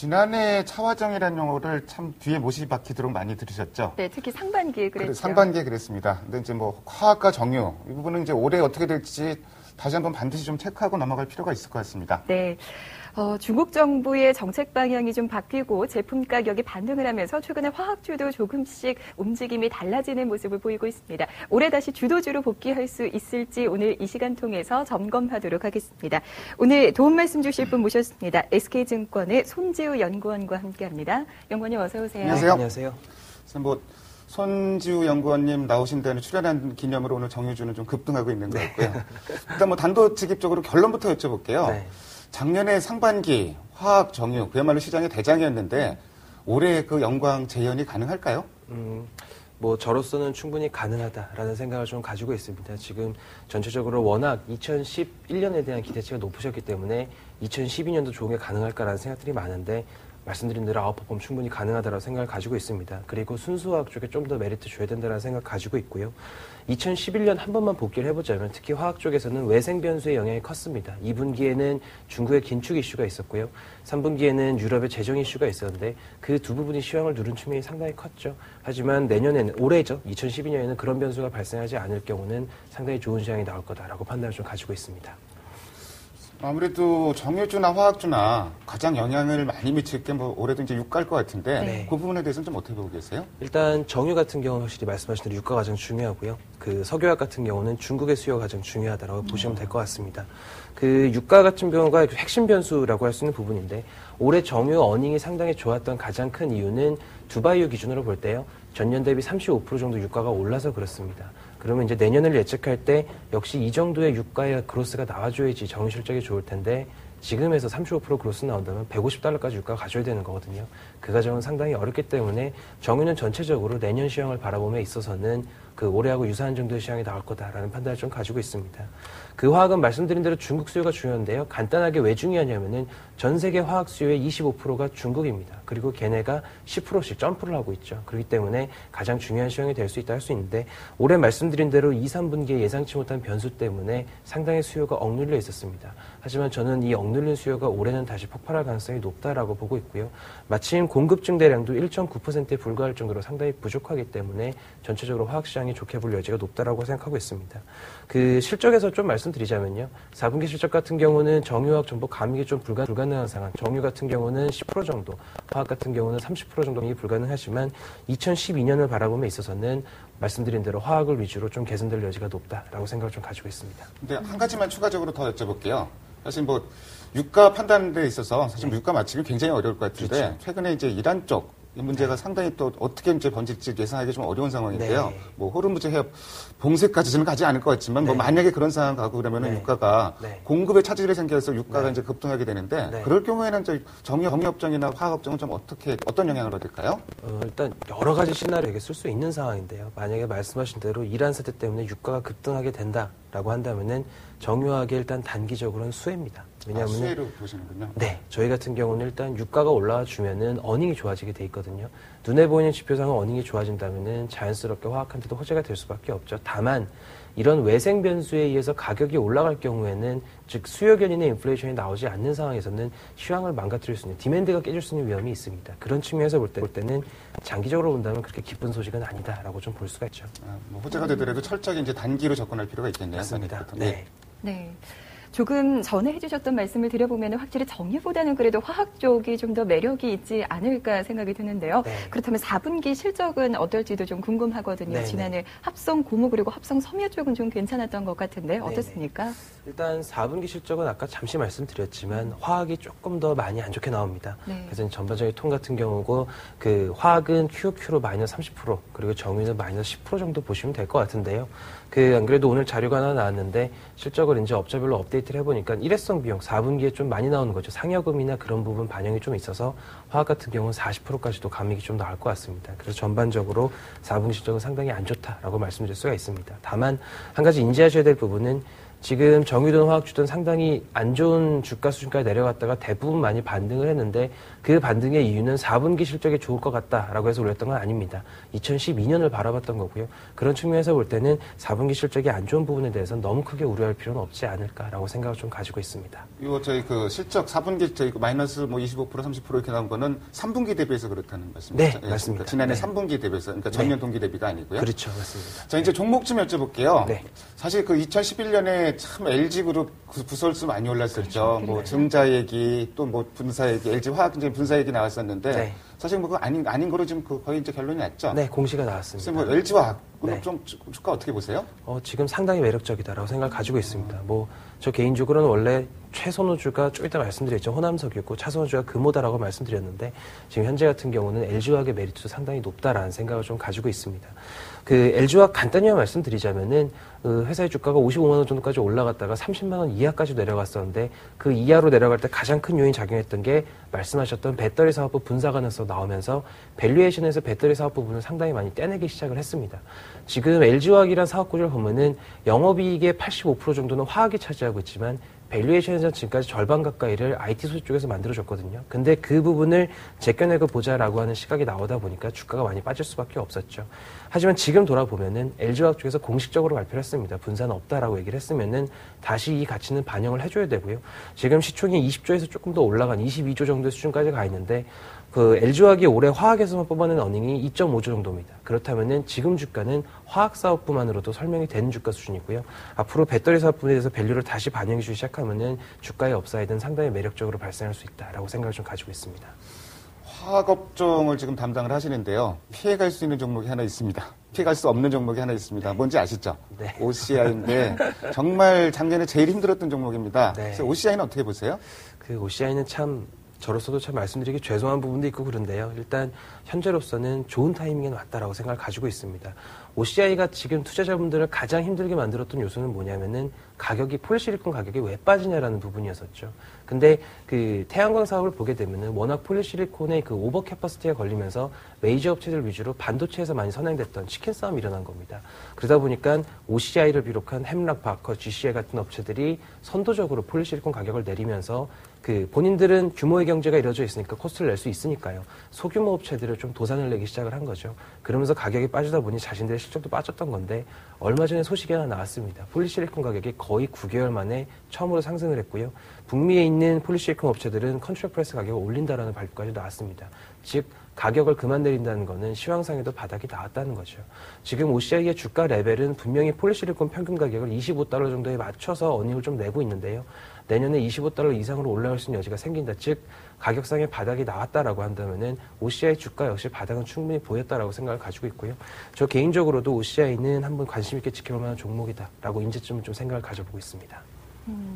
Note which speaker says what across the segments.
Speaker 1: 지난해 차화정이라는 용어를 참 뒤에 못이 박히도록 많이 들으셨죠?
Speaker 2: 네, 특히 상반기에 그랬죠.
Speaker 1: 상반기에 그랬습니다. 근데 이제 뭐 화학과 정유 이 부분은 이제 올해 어떻게 될지 다시 한번 반드시 좀 체크하고 넘어갈 필요가 있을 것 같습니다.
Speaker 2: 네. 중국 정부의 정책 방향이 좀 바뀌고 제품 가격이 반등을 하면서 최근에 화학주도 조금씩 움직임이 달라지는 모습을 보이고 있습니다. 올해 다시 주도주로 복귀할 수 있을지 오늘 이 시간 통해서 점검하도록 하겠습니다. 오늘 도움 말씀 주실 분 모셨습니다. SK증권의 손지우 연구원과 함께합니다. 연구원님 어서 오세요.
Speaker 1: 안녕하세요.
Speaker 3: 안녕하세요.
Speaker 1: 뭐 손지우 연구원님 나오신 데는 출연한 기념으로 오늘 정유주는 좀 급등하고 있는 것 같고요. 일단 뭐 단도직입적으로 결론부터 여쭤볼게요.
Speaker 3: 네.
Speaker 1: 작년에 상반기 화학 정유 그야말로 시장의 대장이었는데 올해 그 영광 재현이 가능할까요?
Speaker 3: 뭐 저로서는 충분히 가능하다라는 생각을 좀 가지고 있습니다. 지금 전체적으로 워낙 2011년에 대한 기대치가 높으셨기 때문에 2012년도 좋은 게 가능할까라는 생각들이 많은데 말씀드린 대로 아웃퍼폼 충분히 가능하다라고 생각을 가지고 있습니다. 그리고 순수화학 쪽에 좀 더 메리트 줘야 된다는 생각을 가지고 있고요. 2011년 한 번만 복귀를 해보자면 특히 화학 쪽에서는 외생 변수의 영향이 컸습니다. 2분기에는 중국의 긴축 이슈가 있었고요. 3분기에는 유럽의 재정 이슈가 있었는데 그 두 부분이 시황을 누른 측면이 상당히 컸죠. 하지만 내년에는 올해죠. 2012년에는 그런 변수가 발생하지 않을 경우는 상당히 좋은 시황이 나올 거다라고 판단을 좀 가지고 있습니다.
Speaker 1: 아무래도 정유주나 화학주나 가장 영향을 많이 미칠 게 뭐 올해도 이제 유가일 것 같은데
Speaker 2: 네.
Speaker 1: 그 부분에 대해서는 좀 어떻게 보고 계세요?
Speaker 3: 일단 정유 같은 경우는 확실히 말씀하신 대로 유가가 가장 중요하고요. 그 석유화학 같은 경우는 중국의 수요가 가장 중요하다고 보시면 될 것 같습니다. 그 유가 같은 경우가 핵심 변수라고 할 수 있는 부분인데 올해 정유 어닝이 상당히 좋았던 가장 큰 이유는 두바이유 기준으로 볼 때요. 전년 대비 35% 정도 유가가 올라서 그렇습니다. 그러면 이제 내년을 예측할 때 역시 이 정도의 유가의 그로스가 나와줘야지 정유 실적이 좋을 텐데 지금에서 35% 그로스 나온다면 $150까지 유가가 가져야 되는 거거든요. 그 과정은 상당히 어렵기 때문에 정유는 전체적으로 내년 시황을 바라봄에 있어서는 그 올해하고 유사한 정도의 시황이 나올 거다라는 판단을 좀 가지고 있습니다. 그 화학은 말씀드린 대로 중국 수요가 중요한데요. 간단하게 왜 중요하냐면은 전 세계 화학 수요의 25%가 중국입니다. 그리고 걔네가 10%씩 점프를 하고 있죠. 그렇기 때문에 가장 중요한 시황이 될 수 있다 할 수 있는데 올해 말씀드린 대로 2, 3분기에 예상치 못한 변수 때문에 상당히 수요가 억눌려 있었습니다. 하지만 저는 이 억눌린 수요가 올해는 다시 폭발할 가능성이 높다라고 보고 있고요. 마침 공급 증대량도 1.9%에 불과할 정도로 상당히 부족하기 때문에 전체적으로 화학 시장이 좋게 볼 여지가 높다라고 생각하고 있습니다. 그 실적에서 좀 말씀드리자면요. 4분기 실적 같은 경우는 정유화학 전부 감익이 좀 불가능한 상황. 정유 같은 경우는 10% 정도, 화학 같은 경우는 30% 정도 불가능하지만 2012년을 바라보면 있어서는 말씀드린 대로 화학을 위주로 좀 개선될 여지가 높다라고 생각을 좀 가지고 있습니다.
Speaker 1: 근데 한 가지만 추가적으로 더 여쭤볼게요. 사실 뭐 유가 판단에 있어서 사실 유가 맞추기 굉장히 어려울 것 같은데
Speaker 3: 그렇죠.
Speaker 1: 최근에 이제 이란 쪽 이 문제가 상당히 또 어떻게 이제 번질지 예상하기 좀 어려운 상황인데요.
Speaker 3: 네.
Speaker 1: 뭐 호르무즈 해협 봉쇄까지는 가지 않을 것 같지만 뭐 만약에 그런 상황 가고 그러면은 유가가 공급에 차질이 생겨서 유가가 이제 급등하게 되는데 그럴 경우에는 이제 정유업종이나 화학업종은 좀 어떤 영향을 얻을까요?
Speaker 3: 일단 여러 가지 시나리오에 쓸 수 있는 상황인데요. 만약에 말씀하신 대로 이란 사태 때문에 유가가 급등하게 된다라고 한다면은 정유화학의 일단 단기적으로는 수혜입니다. 왜냐하면
Speaker 1: 수혜로 보시는군요.
Speaker 3: 네, 저희 같은 경우는 일단 유가가 올라와 주면은 어닝이 좋아지게 돼 있거든요. 눈에 보이는 지표상은 어닝이 좋아진다면은 자연스럽게 화학한테도 호재가 될 수밖에 없죠. 다만 이런 외생 변수에 의해서 가격이 올라갈 경우에는 즉 수요 견인의 인플레이션이 나오지 않는 상황에서는 시황을 망가뜨릴 수 있는 디맨드가 깨질 수 있는 위험이 있습니다. 그런 측면에서 볼 때는 장기적으로 본다면 그렇게 기쁜 소식은 아니다라고 좀 볼 수가 있죠.
Speaker 1: 뭐 호재가 되더라도 철저히 이제 단기로 접근할 필요가 있겠네요.
Speaker 3: 맞습니다.
Speaker 1: 네.
Speaker 2: 네. 조금 전에 해주셨던 말씀을 드려보면 확실히 정유보다는 그래도 화학 쪽이 좀 더 매력이 있지 않을까 생각이 드는데요.
Speaker 3: 네.
Speaker 2: 그렇다면 4분기 실적은 어떨지도 좀 궁금하거든요.
Speaker 3: 네,
Speaker 2: 지난해 합성 고무 그리고 합성 섬유 쪽은 좀 괜찮았던 것 같은데 어떻습니까?
Speaker 3: 일단 4분기 실적은 아까 잠시 말씀드렸지만 화학이 조금 더 많이 안 좋게 나옵니다.
Speaker 2: 네.
Speaker 3: 그래서 전반적인 톤 같은 경우고 그 화학은 QOQ로 마이너스 30% 그리고 정유는 마이너스 10% 정도 보시면 될 것 같은데요. 그 안 그래도 오늘 자료가 하나 나왔는데 실적을 이제 업자별로 업데이트를 해보니까 일회성 비용 4분기에 좀 많이 나오는 거죠. 상여금이나 그런 부분 반영이 좀 있어서 화학 같은 경우는 40%까지도 감익이 좀 나올 것 같습니다. 그래서 전반적으로 4분기 실적은 상당히 안 좋다라고 말씀드릴 수가 있습니다. 다만 한 가지 인지하셔야 될 부분은 지금 정유든 화학주든 상당히 안 좋은 주가 수준까지 내려갔다가 대부분 많이 반등을 했는데 그 반등의 이유는 4분기 실적이 좋을 것 같다라고 해서 올렸던 건 아닙니다. 2012년을 바라봤던 거고요. 그런 측면에서 볼 때는 4분기 실적이 안 좋은 부분에 대해서는 너무 크게 우려할 필요는 없지 않을까라고 생각을 좀 가지고 있습니다.
Speaker 1: 이거 저희 그 실적 4분기 저희 마이너스 뭐 25% 30% 이렇게 나온 거는 3분기 대비해서 그렇다는 말씀이시죠?
Speaker 3: 네, 맞습니다.
Speaker 1: 지난해
Speaker 3: 네.
Speaker 1: 3분기 대비해서 그러니까 전년 동기 대비가 아니고요.
Speaker 3: 그렇죠, 맞습니다.
Speaker 1: 자, 이제 종목 좀 여쭤볼게요.
Speaker 3: 네.
Speaker 1: 사실 그 2011년에 참 LG그룹 부설수 많이 올랐었죠. 뭐 증자 얘기, 또 뭐 분사 얘기, LG 화학 이제 분사 얘기 나왔었는데 네. 사실 뭐 그거 아닌 거로 지금 거의 이제 결론이 났죠.
Speaker 3: 네, 공시가 나왔습니다.
Speaker 1: 뭐 LG 화학
Speaker 3: 네.
Speaker 1: 좀 주가 어떻게 보세요?
Speaker 3: 지금 상당히 매력적이다라고 생각을 가지고 있습니다. 뭐 저 개인적으로는 원래 최선호주가 좀 이따 말씀드렸죠. 호남석이었고 차선호주가 금호다라고 말씀드렸는데 지금 현재 같은 경우는 LG화학의 메리트도 상당히 높다라는 생각을 좀 가지고 있습니다. 그 LG화학 간단히 말씀드리자면은 회사의 주가가 55만 원 정도까지 올라갔다가 30만 원 이하까지 내려갔었는데 그 이하로 내려갈 때 가장 큰 요인 작용했던 게 말씀하셨던 배터리 사업부 분사 가능성 나오면서 밸류에이션에서 배터리 사업 부분을 상당히 많이 떼내기 시작을 했습니다. 지금 LG화학이란 사업 구조를 보면은 영업이익의 85% 정도는 화학이 차지하고 있지만 밸류에이션에서 지금까지 절반 가까이를 IT 소재 쪽에서 만들어줬거든요. 근데 그 부분을 제껴내고 보자라고 하는 시각이 나오다 보니까 주가가 많이 빠질 수밖에 없었죠. 하지만 지금 돌아보면은 LG화학 쪽에서 공식적으로 발표를 했습니다. 분사는 없다라고 얘기를 했으면은 다시 이 가치는 반영을 해줘야 되고요. 지금 시총이 20조에서 조금 더 올라간 22조 정도의 수준까지 가 있는데 그 LG화학이 올해 화학에서만 뽑아낸 어닝이 2.5조 정도입니다. 그렇다면은 지금 주가는 화학 사업부만으로도 설명이 되는 주가 수준이고요. 앞으로 배터리 사업 부분에 대해서 밸류를 다시 반영해 주기 시작하면은 주가의 업사이드는 상당히 매력적으로 발생할 수 있다라고 생각을 좀 가지고 있습니다.
Speaker 1: 화학업종을 지금 담당을 하시는데요. 피해갈 수 있는 종목이 하나 있습니다. 피해갈 수 없는 종목이 하나 있습니다. 뭔지 아시죠?
Speaker 3: 네.
Speaker 1: OCI인데 정말 작년에 제일 힘들었던 종목입니다.
Speaker 3: 네.
Speaker 1: 그래서 OCI는 어떻게 보세요?
Speaker 3: 그 OCI는 참 저로서도 참 말씀드리기 죄송한 부분도 있고 그런데요. 일단 현재로서는 좋은 타이밍에 왔다라고 생각을 가지고 있습니다. OCI가 지금 투자자분들을 가장 힘들게 만들었던 요소는 뭐냐면은 가격이 폴리실리콘 가격이 왜 빠지냐라는 부분이었었죠. 근데 그 태양광 사업을 보게 되면은 워낙 폴리실리콘의 그 오버 캐퍼시티가 걸리면서 메이저 업체들 위주로 반도체에서 많이 선행됐던 치킨 싸움이 일어난 겁니다. 그러다 보니까 OCI를 비롯한 햄락, 바커, GCI 같은 업체들이 선도적으로 폴리실리콘 가격을 내리면서 그 본인들은 규모의 경제가 이루어져 있으니까 코스트를 낼 수 있으니까요. 소규모 업체들을 좀 도산을 내기 시작을 한 거죠. 그러면서 가격이 빠지다 보니 자신들의 실적도 빠졌던 건데 얼마 전에 소식이 하나 나왔습니다. 폴리실리콘 가격이 거의 9개월 만에 처음으로 상승을 했고요. 북미에 있는 폴리실리콘 업체들은 컨트랙 프라이스 가격을 올린다라는 발표까지 나왔습니다. 즉 가격을 그만 내린다는 거는 시황상에도 바닥이 나왔다는 거죠. 지금 OCI의 주가 레벨은 분명히 폴리실리콘 평균 가격을 25달러 정도에 맞춰서 어닝을 좀 내고 있는데요. 내년에 25달러 이상으로 올라갈 수 있는 여지가 생긴다. 즉 가격상의 바닥이 나왔다라고 한다면은 OCI 주가 역시 바닥은 충분히 보였다라고 생각을 가지고 있고요. 저 개인적으로도 OCI는 한번 관심 있게 지켜볼 만한 종목이다라고 이제쯤은 좀 생각을 가져보고 있습니다.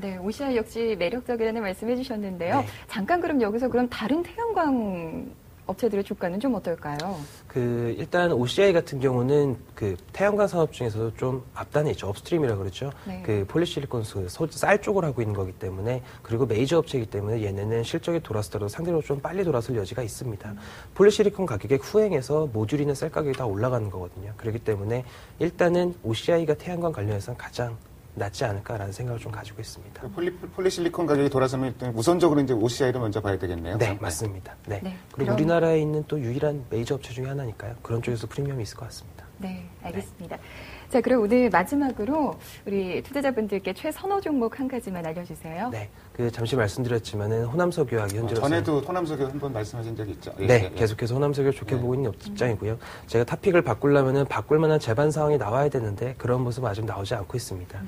Speaker 2: 네, OCI 역시 매력적이라는 말씀해 주셨는데요.
Speaker 3: 네.
Speaker 2: 잠깐 그럼 여기서 그럼 다른 태양광 업체들의 주가는 좀 어떨까요?
Speaker 3: 일단 OCI 같은 경우는 그 태양광 산업 중에서도 좀 앞단에 있죠. 업스트림이라 그러죠.
Speaker 2: 네.
Speaker 3: 그 폴리실리콘 쌀 쪽을 하고 있는 거기 때문에 그리고 메이저 업체이기 때문에 얘네는 실적이 돌아서더라도 상대적으로 좀 빨리 돌아설 여지가 있습니다. 폴리실리콘 가격의 후행해서 모듈이나 셀 가격이 다 올라가는 거거든요. 그렇기 때문에 일단은 OCI가 태양광 관련해서는 가장 낫지 않을까라는 생각을 좀 가지고 있습니다.
Speaker 1: 폴리실리콘 가격이 돌아서면 일단 우선적으로 이제 OCI를 먼저 봐야 되겠네요.
Speaker 3: 네, 맞습니다. 네.
Speaker 2: 네,
Speaker 3: 그리고
Speaker 2: 그럼...
Speaker 3: 우리나라에 있는 또 유일한 메이저 업체 중에 하나니까요. 그런 쪽에서 프리미엄이 있을 것 같습니다.
Speaker 2: 네, 알겠습니다. 네. 자, 그럼 오늘 마지막으로 우리 투자자분들께 최선호 종목 한 가지만 알려주세요.
Speaker 3: 네, 잠시 말씀드렸지만은 호남석유화학이 현재로서
Speaker 1: 전에도 호남석유 한번 말씀하신 적이 있죠.
Speaker 3: 네, 계속해서 호남석유를 좋게 보고 있는 입장이고요. 제가 탑픽을 바꾸려면은 바꿀 만한 재반 상황이 나와야 되는데 그런 모습은 아직 나오지 않고 있습니다.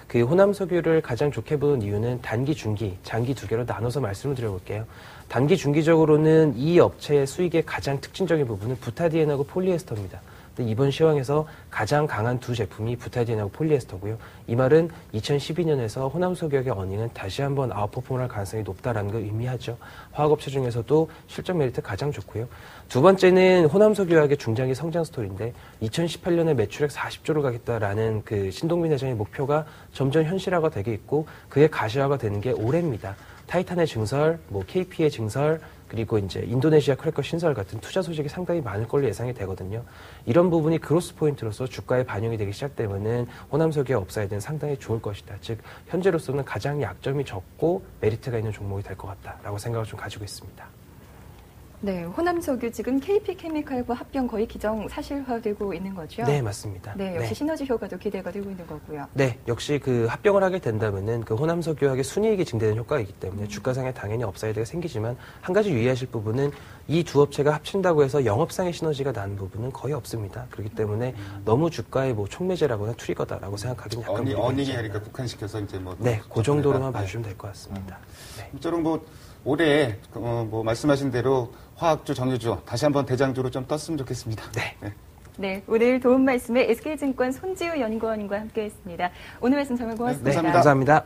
Speaker 3: 그 호남석유를 가장 좋게 보는 이유는 단기, 중기, 장기 두 개로 나눠서 말씀을 드려볼게요. 단기, 중기적으로는 이 업체의 수익의 가장 특징적인 부분은 부타디엔하고 폴리에스터입니다. 근데 이번 시황에서 가장 강한 두 제품이 부타디엔하고 폴리에스터고요. 이 말은 2012년에서 호남석유의 어닝은 다시 한번 아웃퍼폼할 가능성이 높다라는 걸 의미하죠. 화학업체 중에서도 실적 메리트 가장 좋고요. 두 번째는 호남석유의 중장기 성장 스토리인데 2018년에 매출액 40조를 가겠다라는 그 신동민 회장의 목표가 점점 현실화가 되게 있고 그의 가시화가 되는 게 올해입니다. 타이탄의 증설, KP의 증설, 그리고 이제 인도네시아 크래커 신설 같은 투자 소식이 상당히 많을 걸로 예상이 되거든요. 이런 부분이 크로스 포인트로서 주가에 반영이 되기 시작되면은 호남석유의 업사이드는 상당히 좋을 것이다. 즉 현재로서는 가장 약점이 적고 메리트가 있는 종목이 될 것 같다라고 생각을 좀 가지고 있습니다.
Speaker 2: 네, 호남석유 지금 KP케미칼과 합병 거의 기정사실화되고 있는 거죠?
Speaker 3: 네, 맞습니다.
Speaker 2: 네, 역시 시너지 효과도 기대가 되고 있는 거고요.
Speaker 3: 네, 역시 그 합병을 하게 된다면은 그 호남석유학의 순이익이 증대되는 효과가 있기 때문에 주가상에 당연히 업사이드가 생기지만 한 가지 유의하실 부분은 이 두 업체가 합친다고 해서 영업상의 시너지가 나는 부분은 거의 없습니다. 그렇기 때문에 너무 주가의 뭐 촉매제라거나 트리거다라고 생각하기는 약간
Speaker 1: 어닝이 그러니까 국한시켜서 이제 뭐
Speaker 3: 네, 그 정도로만 봐주시면 될 것 같습니다. 네.
Speaker 1: 저는 뭐 올해 뭐 말씀하신 대로 화학주, 정유주 다시 한번 대장주로 좀 떴으면 좋겠습니다.
Speaker 3: 네.
Speaker 1: 네.
Speaker 2: 네, 오늘 도움 말씀에 SK증권 손지우 연구원과 함께했습니다. 오늘 말씀 정말 고맙습니다.
Speaker 1: 네,
Speaker 3: 감사합니다.